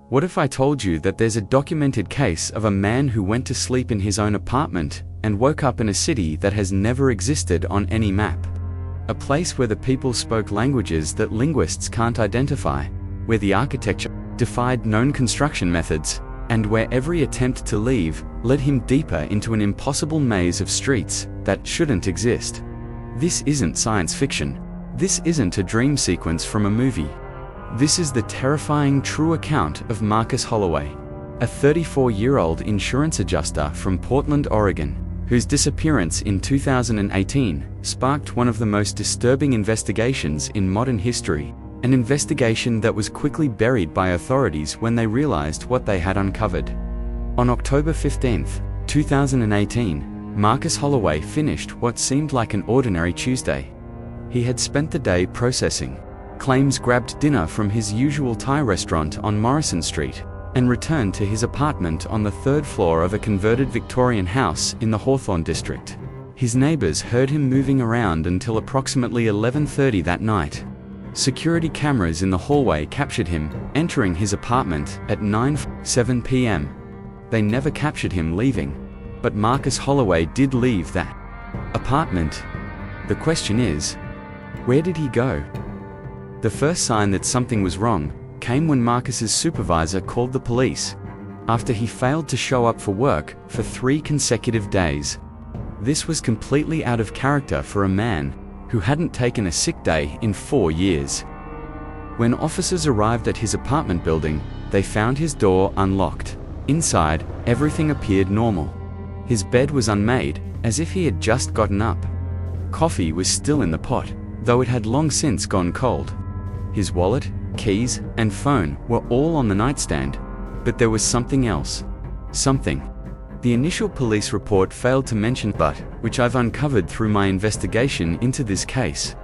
What if I told you that there's a documented case of a man who went to sleep in his own apartment and woke up in a city that has never existed on any map? A place where the people spoke languages that linguists can't identify, where the architecture defied known construction methods, and where every attempt to leave led him deeper into an impossible maze of streets that shouldn't exist. This isn't science fiction. This isn't a dream sequence from a movie. This is the terrifying true account of Marcus Holloway, a 34-year-old insurance adjuster from Portland, Oregon, whose disappearance in 2018 sparked one of the most disturbing investigations in modern history, an investigation that was quickly buried by authorities when they realized what they had uncovered. On October 15, 2018, Marcus Holloway finished what seemed like an ordinary Tuesday. He had spent the day processing claims, grabbed dinner from his usual Thai restaurant on Morrison Street, and returned to his apartment on the third floor of a converted Victorian house in the Hawthorne district. His neighbors heard him moving around until approximately 11:30 that night. Security cameras in the hallway captured him entering his apartment at 9:07 p.m. They never captured him leaving, but Marcus Holloway did leave that apartment. The question is, where did he go? The first sign that something was wrong came when Marcus's supervisor called the police after he failed to show up for work for 3 consecutive days. This was completely out of character for a man who hadn't taken a sick day in 4 years. When officers arrived at his apartment building, they found his door unlocked. Inside, everything appeared normal. His bed was unmade, as if he had just gotten up. Coffee was still in the pot, though it had long since gone cold. His wallet, keys, and phone were all on the nightstand, but there was something else. Something the initial police report failed to mention, but which I've uncovered through my investigation into this case.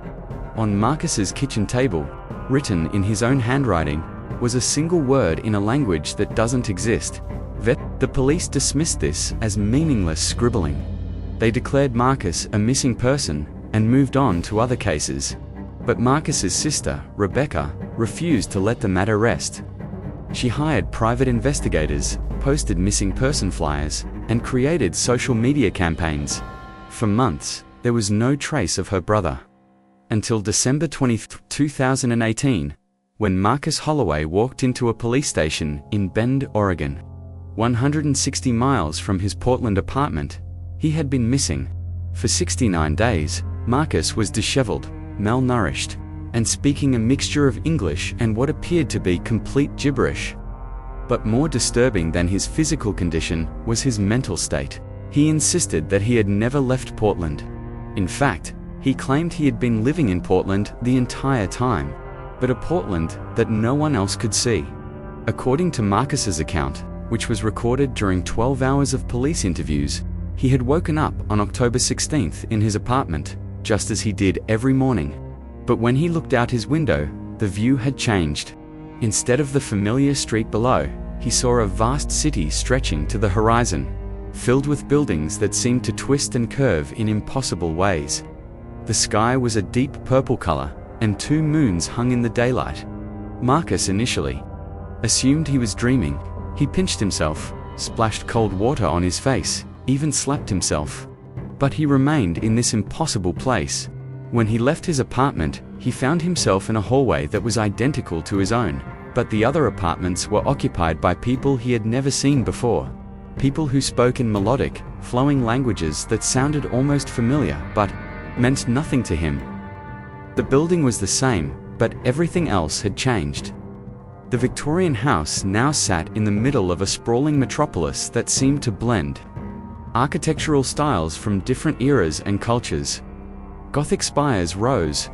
On Marcus's kitchen table, written in his own handwriting, was a single word in a language that doesn't exist. The police dismissed this as meaningless scribbling. They declared Marcus a missing person and moved on to other cases. But Marcus's sister, Rebecca, refused to let the matter rest. She hired private investigators, posted missing person flyers, and created social media campaigns. For months, there was no trace of her brother. Until December 20, 2018, when Marcus Holloway walked into a police station in Bend, Oregon. 160 miles from his Portland apartment, he had been missing. For 69 days, Marcus was disheveled, malnourished, and speaking a mixture of English and what appeared to be complete gibberish. But more disturbing than his physical condition was his mental state. He insisted that he had never left Portland. In fact, he claimed he had been living in Portland the entire time, but a Portland that no one else could see. According to Marcus's account, which was recorded during 12 hours of police interviews, he had woken up on October 16th in his apartment, just as he did every morning. But when he looked out his window, the view had changed. Instead of the familiar street below, he saw a vast city stretching to the horizon, filled with buildings that seemed to twist and curve in impossible ways. The sky was a deep purple color, and 2 moons hung in the daylight. Marcus initially assumed he was dreaming. He pinched himself, splashed cold water on his face, even slapped himself. But he remained in this impossible place. When he left his apartment, he found himself in a hallway that was identical to his own, but the other apartments were occupied by people he had never seen before. People who spoke in melodic, flowing languages that sounded almost familiar but meant nothing to him. The building was the same, but everything else had changed. The Victorian house now sat in the middle of a sprawling metropolis that seemed to blend architectural styles from different eras and cultures. Gothic spires rose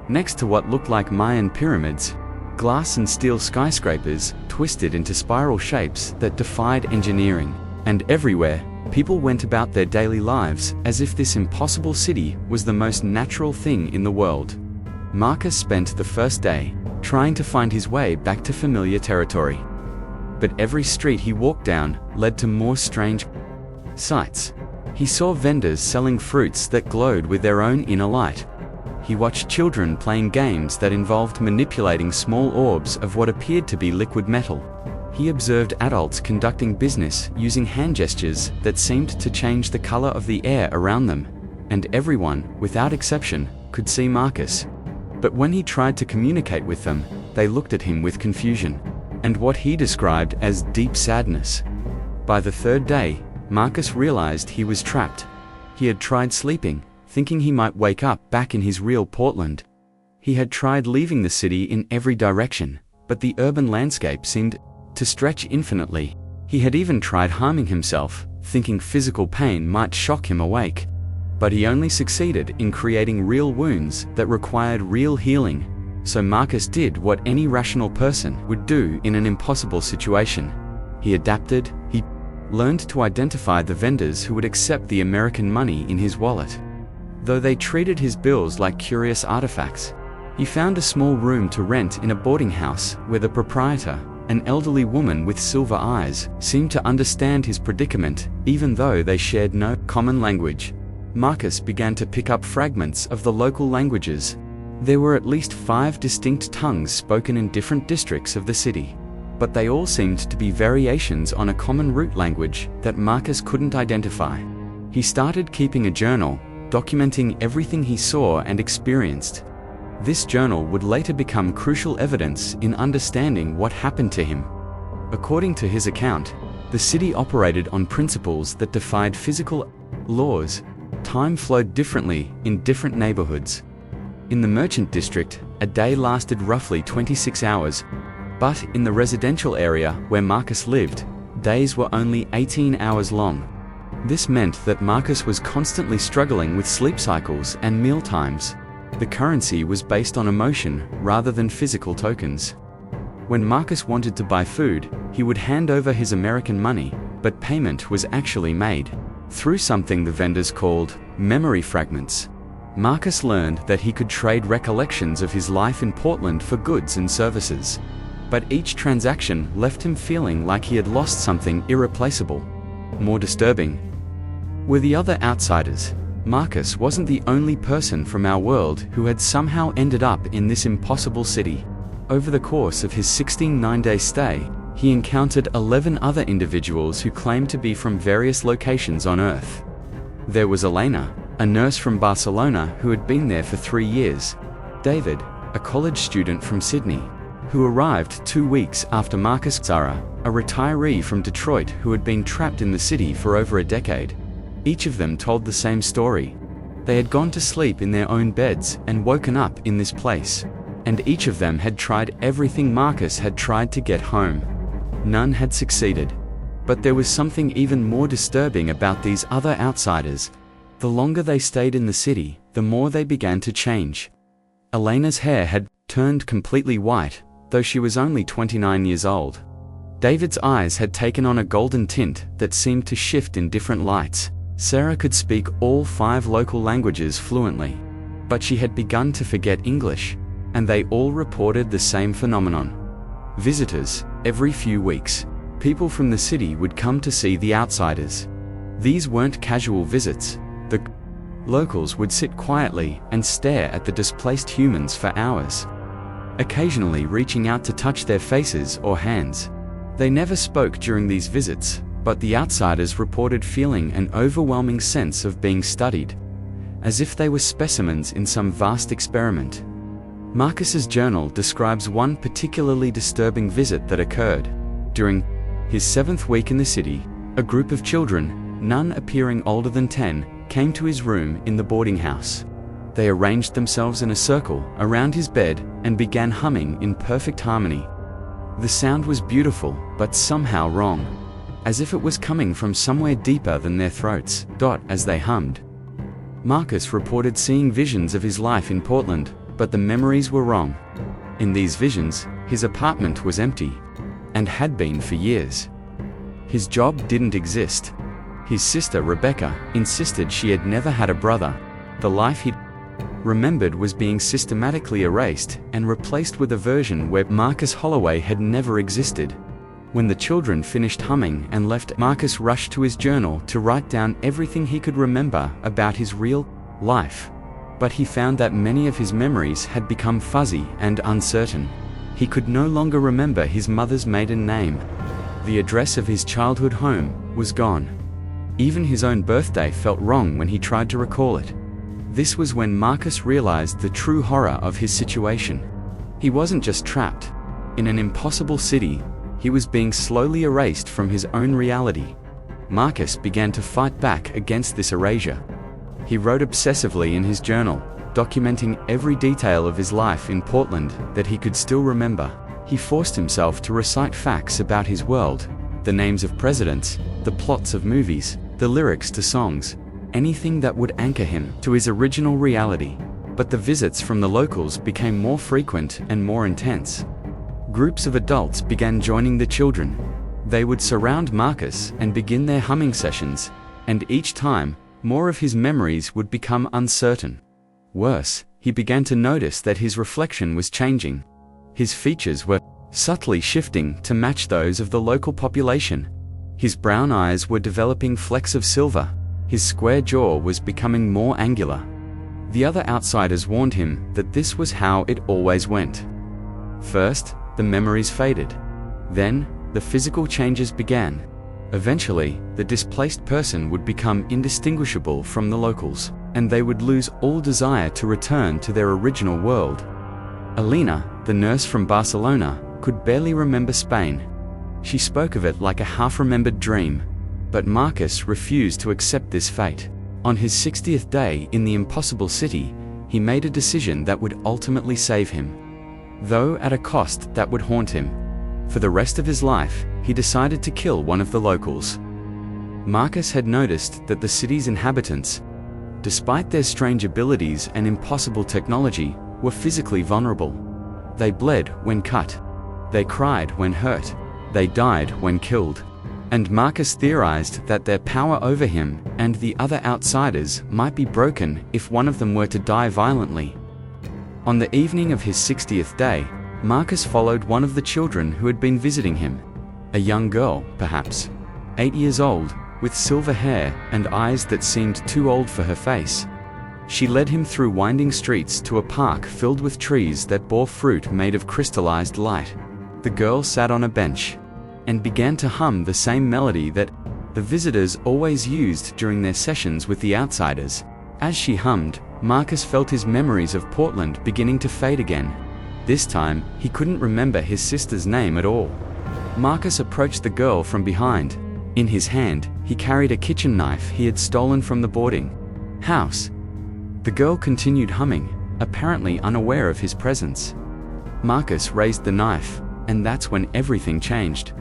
next to what looked like Mayan pyramids. Glass and steel skyscrapers twisted into spiral shapes that defied engineering. And everywhere, people went about their daily lives as if this impossible city was the most natural thing in the world. Marcus spent the first day trying to find his way back to familiar territory. But every street he walked down led to more strange sights. He saw vendors selling fruits that glowed with their own inner light. He watched children playing games that involved manipulating small orbs of what appeared to be liquid metal. He observed adults conducting business using hand gestures that seemed to change the color of the air around them, and everyone, without exception, could see Marcus. But when he tried to communicate with them, they looked at him with confusion, and what he described as deep sadness. By the third day, Marcus realized he was trapped. He had tried sleeping, thinking he might wake up back in his real Portland. He had tried leaving the city in every direction, but the urban landscape seemed to stretch infinitely. He had even tried harming himself, thinking physical pain might shock him awake. But he only succeeded in creating real wounds that required real healing. So Marcus did what any rational person would do in an impossible situation. He adapted. He learned to identify the vendors who would accept the American money in his wallet. Though they treated his bills like curious artifacts, he found a small room to rent in a boarding house where the proprietor, an elderly woman with silver eyes, seemed to understand his predicament, even though they shared no common language. Marcus began to pick up fragments of the local languages. There were at least 5 distinct tongues spoken in different districts of the city, but they all seemed to be variations on a common root language that Marcus couldn't identify. He started keeping a journal, documenting everything he saw and experienced. This journal would later become crucial evidence in understanding what happened to him. According to his account, the city operated on principles that defied physical laws. Time flowed differently in different neighborhoods. In the merchant district, a day lasted roughly 26 hours, but in the residential area where Marcus lived, days were only 18 hours long. This meant that Marcus was constantly struggling with sleep cycles and meal times. The currency was based on emotion rather than physical tokens. When Marcus wanted to buy food, he would hand over his American money, but payment was actually made through something the vendors called memory fragments. Marcus learned that he could trade recollections of his life in Portland for goods and services. But each transaction left him feeling like he had lost something irreplaceable. More disturbing were the other outsiders. Marcus wasn't the only person from our world who had somehow ended up in this impossible city. Over the course of his 16 nine-day stay, he encountered 11 other individuals who claimed to be from various locations on Earth. There was Elena, a nurse from Barcelona who had been there for 3 years. David, a college student from Sydney, who arrived 2 weeks after Marcus. Zara, a retiree from Detroit who had been trapped in the city for over a decade. Each of them told the same story. They had gone to sleep in their own beds and woken up in this place. And each of them had tried everything Marcus had tried to get home. None had succeeded. But there was something even more disturbing about these other outsiders. The longer they stayed in the city, the more they began to change. Elena's hair had turned completely white, though she was only 29 years old. David's eyes had taken on a golden tint that seemed to shift in different lights. Sarah could speak all 5 local languages fluently, but she had begun to forget English, and they all reported the same phenomenon. Visitors, every few weeks, people from the city would come to see the outsiders. These weren't casual visits. The locals would sit quietly and stare at the displaced humans for hours, occasionally reaching out to touch their faces or hands. They never spoke during these visits, but the outsiders reported feeling an overwhelming sense of being studied, as if they were specimens in some vast experiment. Marcus's journal describes one particularly disturbing visit that occurred. During his 7th week in the city, a group of children, none appearing older than 10, came to his room in the boarding house. They arranged themselves in a circle around his bed and began humming in perfect harmony. The sound was beautiful, but somehow wrong, as if it was coming from somewhere deeper than their throats. As they hummed, Marcus reported seeing visions of his life in Portland, but the memories were wrong. In these visions, his apartment was empty, and had been for years. His job didn't exist. His sister Rebecca insisted she had never had a brother. The life he'd remembered was being systematically erased and replaced with a version where Marcus Holloway had never existed. When the children finished humming and left, Marcus rushed to his journal to write down everything he could remember about his real life. But he found that many of his memories had become fuzzy and uncertain. He could no longer remember his mother's maiden name, The address of his childhood home was gone. Even his own birthday felt wrong when he tried to recall it. This was when Marcus realized the true horror of his situation. He wasn't just trapped in an impossible city, he was being slowly erased from his own reality. Marcus began to fight back against this erasure. He wrote obsessively in his journal, documenting every detail of his life in Portland that he could still remember. He forced himself to recite facts about his world, the names of presidents, the plots of movies, the lyrics to songs, anything that would anchor him to his original reality. But the visits from the locals became more frequent and more intense. Groups of adults began joining the children. They would surround Marcus and begin their humming sessions, and each time, more of his memories would become uncertain. Worse, he began to notice that his reflection was changing. His features were subtly shifting to match those of the local population. His brown eyes were developing flecks of silver. His square jaw was becoming more angular. The other outsiders warned him that this was how it always went. First, the memories faded. Then, the physical changes began. Eventually, the displaced person would become indistinguishable from the locals, and they would lose all desire to return to their original world. Elena, the nurse from Barcelona, could barely remember Spain. She spoke of it like a half-remembered dream. But Marcus refused to accept this fate. On his 60th day in the impossible city, he made a decision that would ultimately save him, though at a cost that would haunt him. For the rest of his life, he decided to kill one of the locals. Marcus had noticed that the city's inhabitants, despite their strange abilities and impossible technology, were physically vulnerable. They bled when cut. They cried when hurt. They died when killed. And Marcus theorized that their power over him and the other outsiders might be broken if one of them were to die violently. On the evening of his 60th day, Marcus followed one of the children who had been visiting him. A young girl, perhaps 8 years old, with silver hair and eyes that seemed too old for her face. She led him through winding streets to a park filled with trees that bore fruit made of crystallized light. The girl sat on a bench and began to hum the same melody that the visitors always used during their sessions with the outsiders. As she hummed, Marcus felt his memories of Portland beginning to fade again. This time, he couldn't remember his sister's name at all. Marcus approached the girl from behind. In his hand, he carried a kitchen knife he had stolen from the boarding house. The girl continued humming, apparently unaware of his presence. Marcus raised the knife, and that's when everything changed.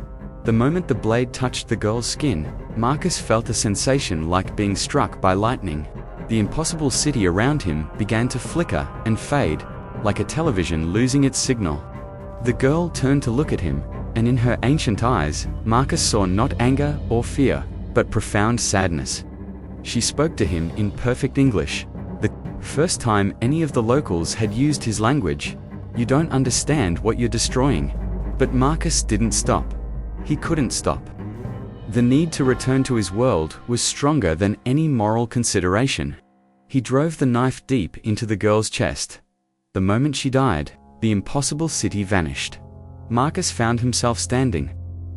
The moment the blade touched the girl's skin, Marcus felt a sensation like being struck by lightning. The impossible city around him began to flicker and fade, like a television losing its signal. The girl turned to look at him, and in her ancient eyes, Marcus saw not anger or fear, but profound sadness. She spoke to him in perfect English, the first time any of the locals had used his language. "You don't understand what you're destroying." But Marcus didn't stop. He couldn't stop. The need to return to his world was stronger than any moral consideration. He drove the knife deep into the girl's chest. The moment she died, the impossible city vanished. Marcus found himself standing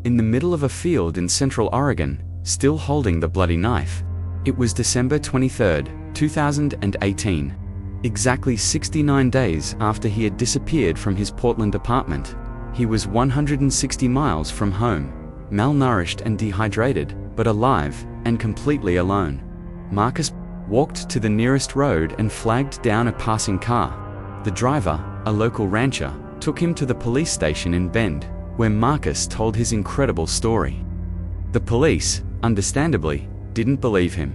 in the middle of a field in central Oregon, still holding the bloody knife. It was December 23, 2018, exactly 69 days after he had disappeared from his Portland apartment. He was 160 miles from home, malnourished and dehydrated, but alive and completely alone. Marcus walked to the nearest road and flagged down a passing car. The driver, a local rancher, took him to the police station in Bend, where Marcus told his incredible story. The police, understandably, didn't believe him.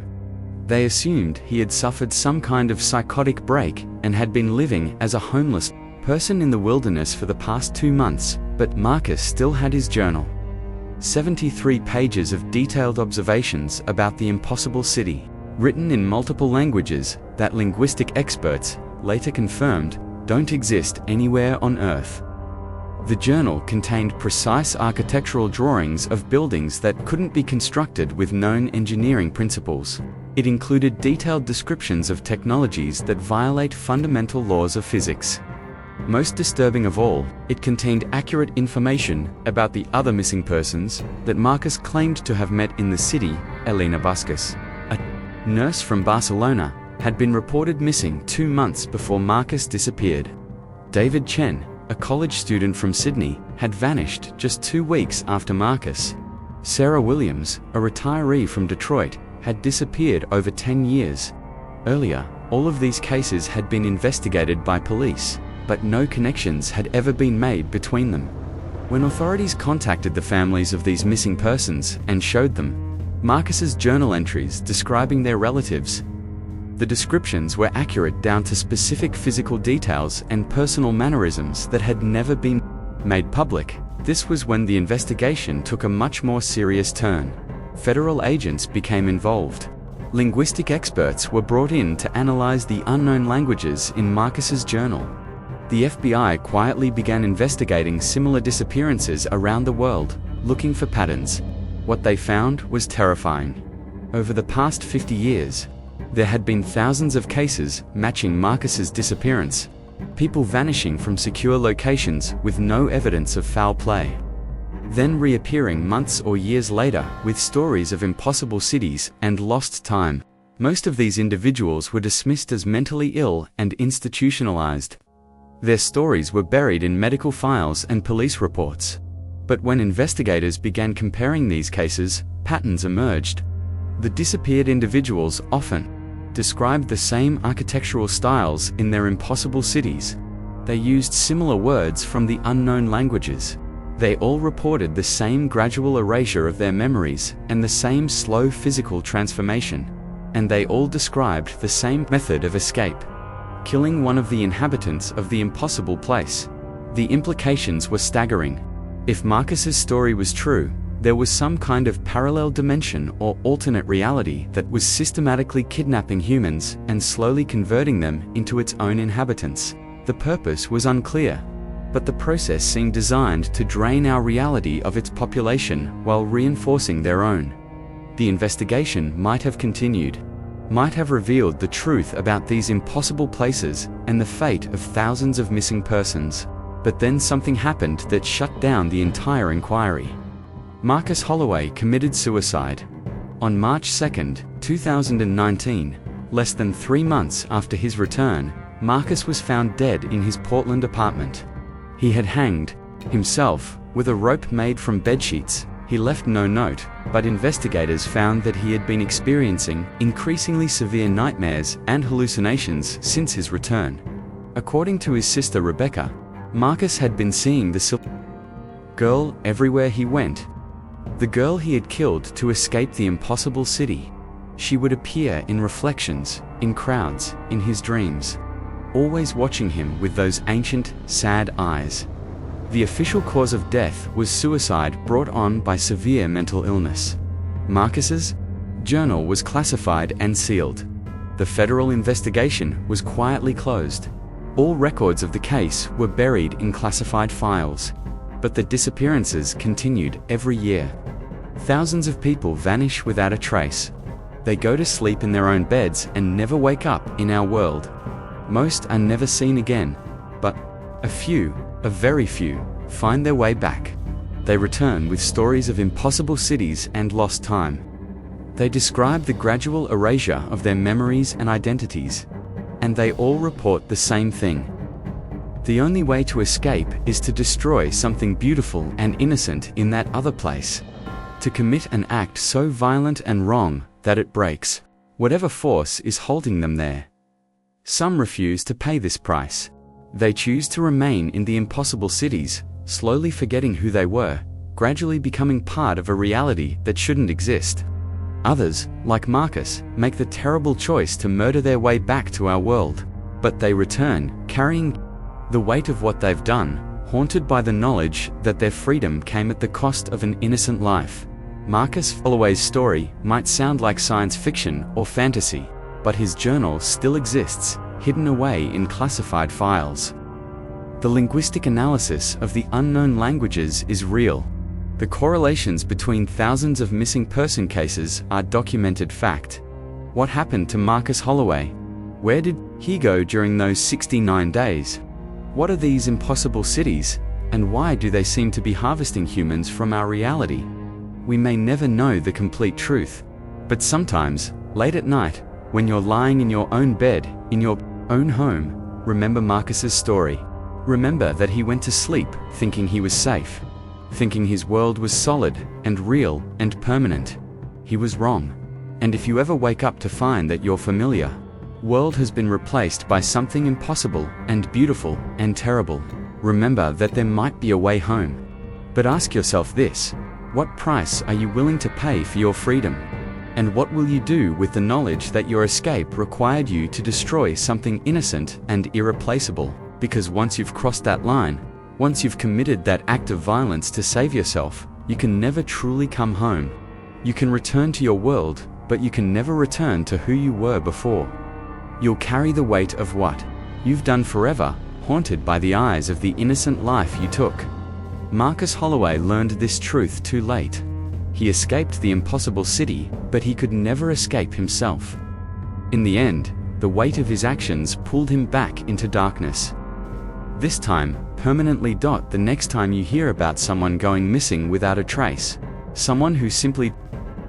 They assumed he had suffered some kind of psychotic break and had been living as a homeless person in the wilderness for the past 2 months, but Marcus still had his journal. 73 pages of detailed observations about the impossible city, written in multiple languages that linguistic experts later confirmed don't exist anywhere on Earth. The journal contained precise architectural drawings of buildings that couldn't be constructed with known engineering principles. It included detailed descriptions of technologies that violate fundamental laws of physics. Most disturbing of all, it contained accurate information about the other missing persons that Marcus claimed to have met in the city. Elena Busquets, a nurse from Barcelona, had been reported missing 2 months before Marcus disappeared. David Chen, a college student from Sydney, had vanished just 2 weeks after Marcus. Sarah Williams, a retiree from Detroit, had disappeared over 10 years. Earlier, all of these cases had been investigated by police, but no connections had ever been made between them. When authorities contacted the families of these missing persons and showed them Marcus's journal entries describing their relatives, the descriptions were accurate down to specific physical details and personal mannerisms that had never been made public. This was when the investigation took a much more serious turn. Federal agents became involved. Linguistic experts were brought in to analyze the unknown languages in Marcus's journal. The FBI quietly began investigating similar disappearances around the world, looking for patterns. What they found was terrifying. Over the past 50 years, there had been thousands of cases matching Marcus's disappearance, people vanishing from secure locations with no evidence of foul play, then reappearing months or years later with stories of impossible cities and lost time. Most of these individuals were dismissed as mentally ill and institutionalized. Their stories were buried in medical files and police reports. But when investigators began comparing these cases, patterns emerged. The disappeared individuals often described the same architectural styles in their impossible cities. They used similar words from the unknown languages. They all reported the same gradual erasure of their memories and the same slow physical transformation. And they all described the same method of escape: killing one of the inhabitants of the impossible place. The implications were staggering. If Marcus's story was true, there was some kind of parallel dimension or alternate reality that was systematically kidnapping humans and slowly converting them into its own inhabitants. The purpose was unclear, but the process seemed designed to drain our reality of its population while reinforcing their own. The investigation might have continued, might have revealed the truth about these impossible places and the fate of thousands of missing persons. But then something happened that shut down the entire inquiry. Marcus Holloway committed suicide. On March 2, 2019, less than 3 months after his return, Marcus was found dead in his Portland apartment. He had hanged himself with a rope made from bedsheets. He left no note, but investigators found that he had been experiencing increasingly severe nightmares and hallucinations since his return. According to his sister Rebecca, Marcus had been seeing the girl everywhere he went. The girl he had killed to escape the impossible city. She would appear in reflections, in crowds, in his dreams, always watching him with those ancient, sad eyes. The official cause of death was suicide brought on by severe mental illness. Marcus's journal was classified and sealed. The federal investigation was quietly closed. All records of the case were buried in classified files. But the disappearances continued every year. Thousands of people vanish without a trace. They go to sleep in their own beds and never wake up in our world. Most are never seen again, but a few, a very few, find their way back. They return with stories of impossible cities and lost time. They describe the gradual erasure of their memories and identities, and they all report the same thing. The only way to escape is to destroy something beautiful and innocent in that other place. To commit an act so violent and wrong that it breaks whatever force is holding them there. Some refuse to pay this price. They choose to remain in the impossible cities, slowly forgetting who they were, gradually becoming part of a reality that shouldn't exist. Others, like Marcus, make the terrible choice to murder their way back to our world. But they return, carrying the weight of what they've done, haunted by the knowledge that their freedom came at the cost of an innocent life. Marcus Holloway's story might sound like science fiction or fantasy, but his journal still exists, hidden away in classified files. The linguistic analysis of the unknown languages is real. The correlations between thousands of missing person cases are documented fact. What happened to Marcus Holloway? Where did he go during those 69 days? What are these impossible cities, and why do they seem to be harvesting humans from our reality? We may never know the complete truth, but sometimes, late at night, when you're lying in your own bed, in your own home, remember Marcus's story. Remember that he went to sleep thinking he was safe, thinking his world was solid and real and permanent. He was wrong. And if you ever wake up to find that your familiar world has been replaced by something impossible and beautiful and terrible, remember that there might be a way home. But ask yourself this: what price are you willing to pay for your freedom? And what will you do with the knowledge that your escape required you to destroy something innocent and irreplaceable? Because once you've crossed that line, once you've committed that act of violence to save yourself, you can never truly come home. You can return to your world, but you can never return to who you were before. You'll carry the weight of what you've done forever, haunted by the eyes of the innocent life you took. Marcus Holloway learned this truth too late. He escaped the impossible city, but he could never escape himself. In the end, the weight of his actions pulled him back into darkness. This time, permanently. The next time you hear about someone going missing without a trace, someone who simply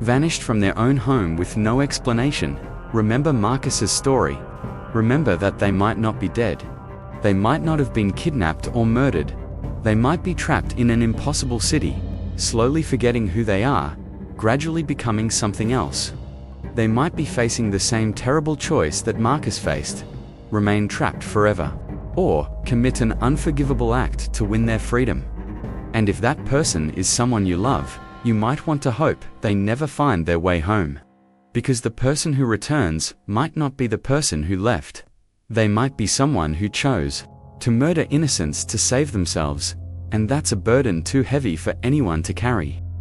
vanished from their own home with no explanation, remember Marcus's story. Remember that they might not be dead. They might not have been kidnapped or murdered. They might be trapped in an impossible city, slowly forgetting who they are, gradually becoming something else. They might be facing the same terrible choice that Marcus faced: remain trapped forever, or commit an unforgivable act to win their freedom. And if that person is someone you love, you might want to hope they never find their way home. Because the person who returns might not be the person who left. They might be someone who chose to murder innocents to save themselves, and that's a burden too heavy for anyone to carry.